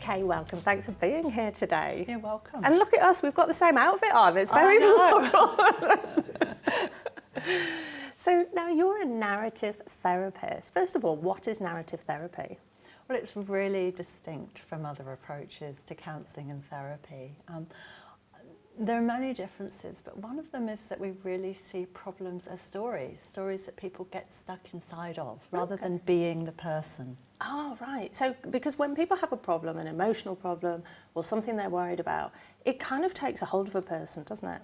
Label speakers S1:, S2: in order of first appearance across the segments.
S1: Kay, welcome. Thanks for being here today.
S2: You're welcome.
S1: And look at us, we've got the same outfit on. It's very floral. So now you're a narrative therapist. First of all, what is narrative therapy?
S2: Well, it's really distinct from other approaches to counselling and therapy. There are many differences, but one of them is that we really see problems as stories that people get stuck inside of, rather than being the person.
S1: Oh, right. So, because when people have a problem, an emotional problem, or something they're worried about, it kind of takes a hold of a person, doesn't it?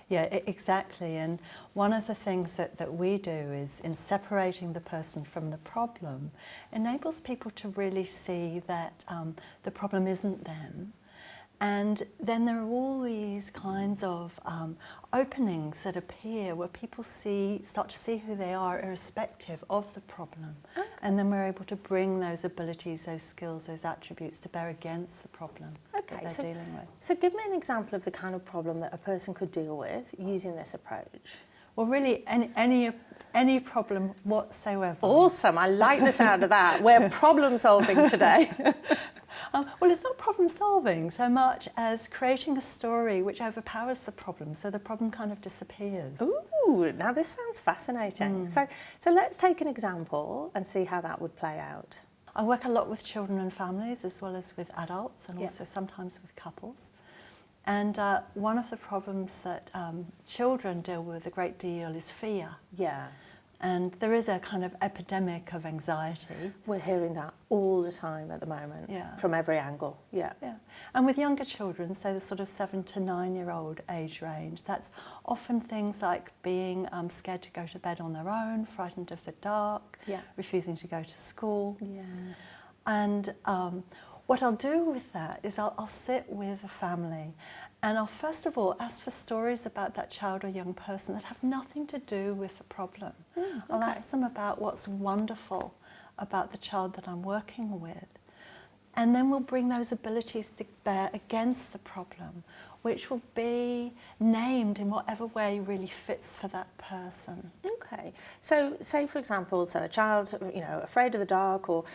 S2: Yeah, exactly. And one of the things that we do is, in separating the person from the problem, enables people to really see that the problem isn't them. And then there are all these kinds of openings that appear where people start to see who they are irrespective of the problem. Okay. And then we're able to bring those abilities, those skills, those attributes to bear against the problem that they're dealing with.
S1: So give me an example of the kind of problem that a person could deal with using this approach.
S2: Well, really, any problem whatsoever.
S1: Awesome, I like the sound of that. We're problem solving today.
S2: Well, it's not problem solving so much as creating a story which overpowers the problem, so the problem kind of disappears.
S1: Ooh, now this sounds fascinating. So let's take an example and see how that would play out.
S2: I work a lot with children and families, as well as with adults, and also sometimes with couples. And one of the problems that children deal with a great deal is fear.
S1: Yeah.
S2: And there is a kind of epidemic of anxiety.
S1: We're hearing that all the time at the moment, from every angle. Yeah.
S2: And with younger children, so the sort of 7 to 9 year old age range, that's often things like being scared to go to bed on their own, frightened of the dark, refusing to go to school. Yeah. And what I'll do with that is I'll sit with a family, and I'll first of all ask for stories about that child or young person that have nothing to do with the problem. I'll ask them about what's wonderful about the child that I'm working with. And then we'll bring those abilities to bear against the problem, which will be named in whatever way really fits for that person.
S1: Okay. So say, for example, so a child, afraid of the dark, or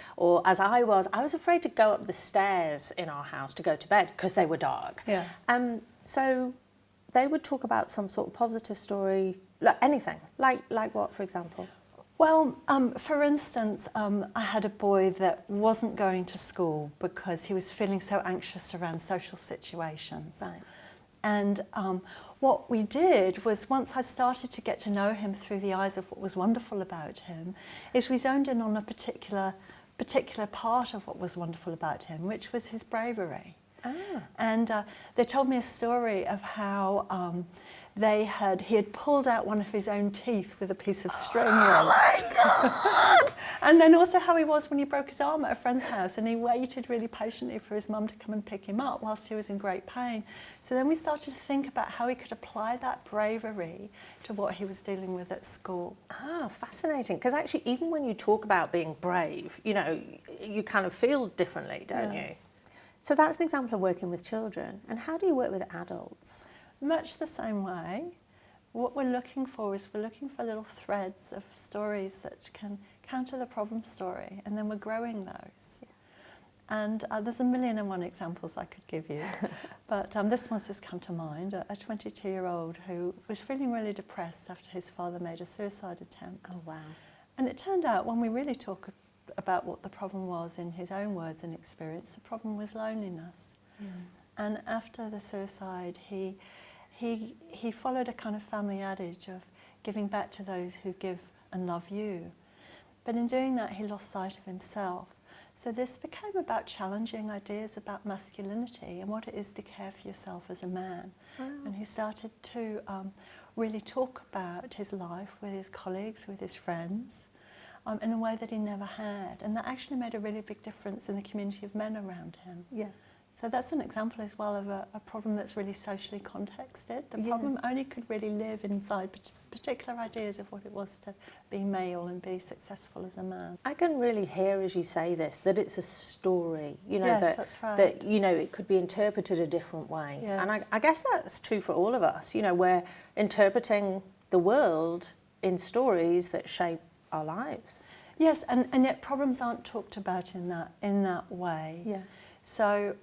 S1: as I was afraid to go up the stairs in our house to go to bed because they were dark. Yeah. So they would talk about some sort of positive story, like anything, like what, for example?
S2: Well, for instance, I had a boy that wasn't going to school because he was feeling so anxious around social situations. Right. And what we did was, once I started to get to know him through the eyes of what was wonderful about him, is we zoned in on a particular part of what was wonderful about him, which was his bravery. And they told me a story of how he had pulled out one of his own teeth with a piece of string. Oh my God! And then also how he was when he broke his arm at a friend's house, and he waited really patiently for his mum to come and pick him up whilst he was in great pain. So then we started to think about how he could apply that bravery to what he was dealing with at school.
S1: Ah, fascinating. Because actually, even when you talk about being brave, you kind of feel differently, don't you? So that's an example of working with children. And how do you work with adults?
S2: Much the same way. What we're looking for is little threads of stories that can counter the problem story, and then we're growing those. Yeah. And there's a million and one examples I could give you, but this one's just come to mind. A 22-year-old who was feeling really depressed after his father made a suicide attempt. Oh, wow. And it turned out, when we really talk about what the problem was in his own words and experience, the problem was loneliness. Yeah. And after the suicide, he followed a kind of family adage of giving back to those who give and love you. But in doing that, he lost sight of himself. So this became about challenging ideas about masculinity and what it is to care for yourself as a man. Wow. And he started to really talk about his life with his colleagues, with his friends, in a way that he never had. And that actually made a really big difference in the community of men around him. Yeah. So that's an example as well of a problem that's really socially contexted. The problem only could really live inside particular ideas of what it was to be male and be successful as a man.
S1: I can really hear, as you say this, that it's a story,
S2: yes, that's right.
S1: That, it could be interpreted a different way. Yes. And I guess that's true for all of us. We're interpreting the world in stories that shape our lives.
S2: Yes, and yet problems aren't talked about in that way. Yeah. So,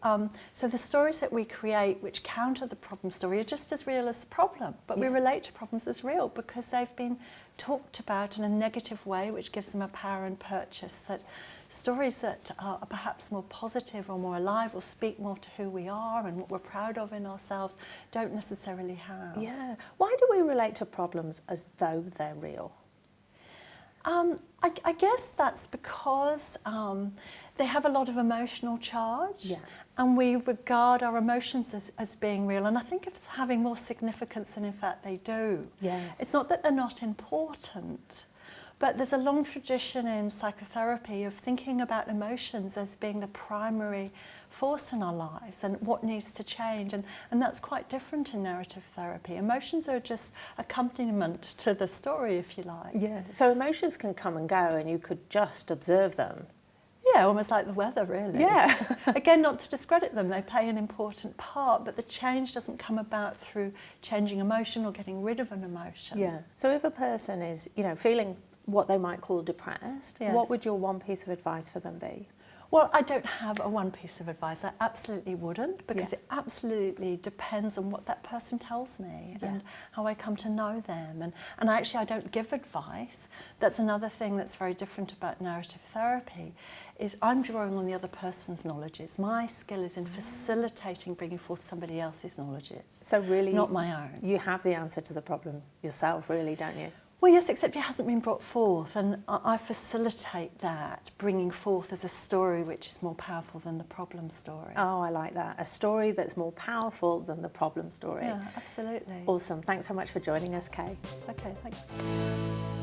S2: so the stories that we create which counter the problem story are just as real as the problem, but we relate to problems as real because they've been talked about in a negative way, which gives them a power and purchase. That stories that are perhaps more positive or more alive or speak more to who we are and what we're proud of in ourselves don't necessarily have.
S1: Yeah. Why do we relate to problems as though they're real?
S2: I guess that's because they have a lot of emotional charge, and we regard our emotions as being real, and I think it's having more significance than in fact they do.
S1: Yes.
S2: It's not that they're not important, but there's a long tradition in psychotherapy of thinking about emotions as being the primary force in our lives and what needs to change, and that's quite different in narrative therapy. Emotions are just accompaniment to the story, if you like.
S1: Yeah. So emotions can come and go and you could just observe them.
S2: Yeah, almost like the weather, really.
S1: Yeah.
S2: Again, not to discredit them, they play an important part, but the change doesn't come about through changing emotion or getting rid of an emotion.
S1: Yeah. So if a person is, feeling what they might call depressed, what would your one piece of advice for them be?
S2: Well, I don't have a one piece of advice. I absolutely wouldn't, because it absolutely depends on what that person tells me and how I come to know them. And actually, I don't give advice. That's another thing that's very different about narrative therapy, is I'm drawing on the other person's knowledges. My skill is in facilitating bringing forth somebody else's knowledges.
S1: So really,
S2: not my own.
S1: You have the answer to the problem yourself, really, don't you?
S2: Well, yes, except it hasn't been brought forth, and I facilitate that, bringing forth as a story which is more powerful than the problem story.
S1: Oh, I like that. A story that's more powerful than the problem story.
S2: Yeah, absolutely.
S1: Awesome. Thanks so much for joining us, Kay.
S2: Okay, thanks.